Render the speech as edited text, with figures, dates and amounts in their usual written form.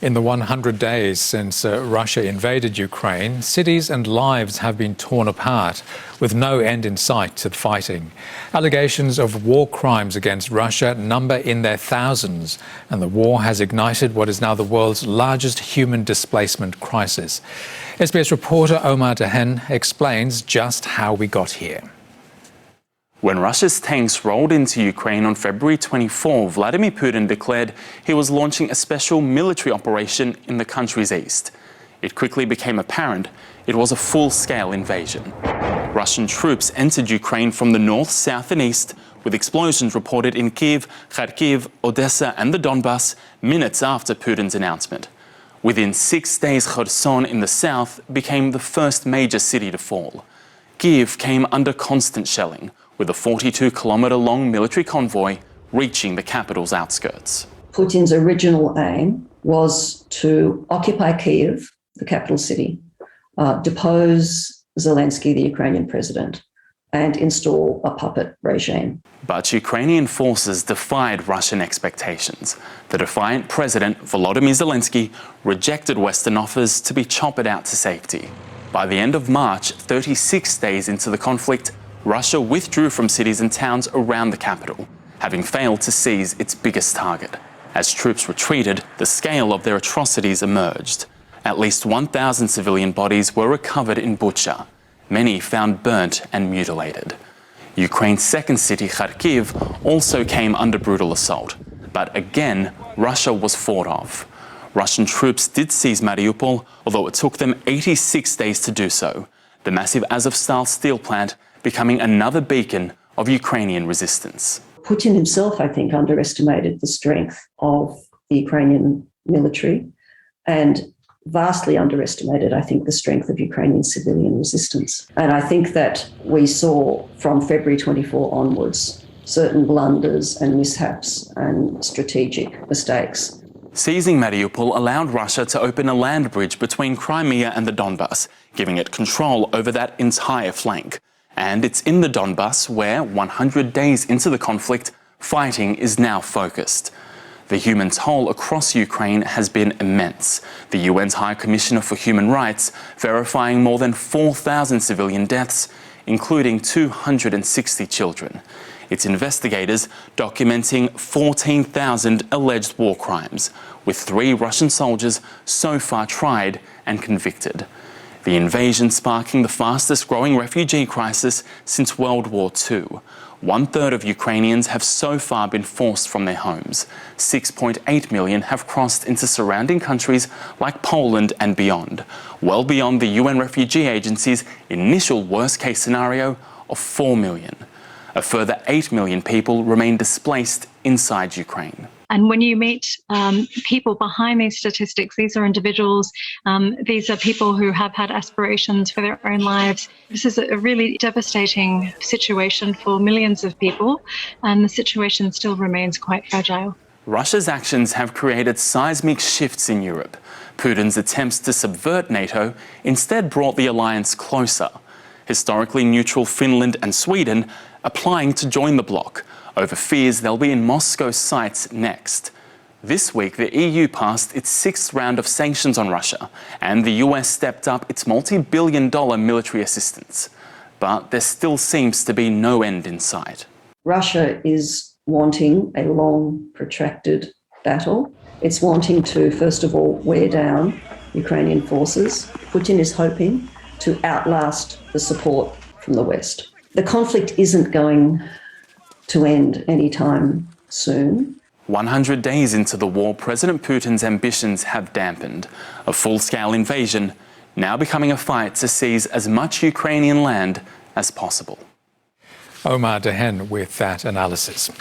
In the 100 days since Russia invaded Ukraine, cities and lives have been torn apart, with no end in sight to the fighting. Allegations of war crimes against Russia number in their thousands, and the war has ignited what is now the world's largest human displacement crisis. SBS reporter Omar Dehen explains just how we got here. When Russia's tanks rolled into Ukraine on February 24, Vladimir Putin declared he was launching a special military operation in the country's east. It quickly became apparent it was a full-scale invasion. Russian troops entered Ukraine from the north, south and east, with explosions reported in Kyiv, Kharkiv, Odessa and the Donbas minutes after Putin's announcement. Within 6 days, Kherson in the south became the first major city to fall. Kyiv came under constant shelling, with a 42-kilometre-long military convoy reaching the capital's outskirts. Putin's original aim was to occupy Kyiv, the capital city, depose Zelensky, the Ukrainian president, and install a puppet regime. But Ukrainian forces defied Russian expectations. The defiant president, Volodymyr Zelensky, rejected Western offers to be choppered out to safety. By the end of March, 36 days into the conflict, Russia withdrew from cities and towns around the capital, having failed to seize its biggest target. As troops retreated, the scale of their atrocities emerged. At least 1,000 civilian bodies were recovered in Bucha, many found burnt and mutilated. Ukraine's second city, Kharkiv, also came under brutal assault, but again, Russia was fought off. Russian troops did seize Mariupol, although it took them 86 days to do so. The massive Azovstal steel plant becoming another beacon of Ukrainian resistance. Putin himself, I think, underestimated the strength of the Ukrainian military and vastly underestimated, I think, the strength of Ukrainian civilian resistance. And I think that we saw from February 24 onwards certain blunders and mishaps and strategic mistakes. Seizing Mariupol allowed Russia to open a land bridge between Crimea and the Donbas, giving it control over that entire flank. And it's in the Donbas where, 100 days into the conflict, fighting is now focused. The human toll across Ukraine has been immense. The UN's High Commissioner for Human Rights verifying more than 4,000 civilian deaths, including 260 children. Its investigators documenting 14,000 alleged war crimes, with 3 Russian soldiers so far tried and convicted. The invasion sparking the fastest-growing refugee crisis since World War II. 1/3 of Ukrainians have so far been forced from their homes. 6.8 million have crossed into surrounding countries like Poland and beyond, well beyond the UN Refugee Agency's initial worst-case scenario of 4 million. A further 8 million people remain displaced inside Ukraine. And when you meet people behind these statistics, these are individuals, these are people who have had aspirations for their own lives. This is a really devastating situation for millions of people, and the situation still remains quite fragile. Russia's actions have created seismic shifts in Europe. Putin's attempts to subvert NATO instead brought the alliance closer. Historically neutral Finland and Sweden applying to join the bloc, over fears they'll be in Moscow's sights next. This week, the EU passed its 6th round of sanctions on Russia, and the US stepped up its multi-billion-dollar military assistance. But there still seems to be no end in sight. Russia is wanting a long, protracted battle. It's wanting to, first of all, wear down Ukrainian forces. Putin is hoping to outlast the support from the West. The conflict isn't going to end anytime soon. 100 days into the war, President Putin's ambitions have dampened. A full-scale invasion now becoming a fight to seize as much Ukrainian land as possible. Omar Dehen with that analysis.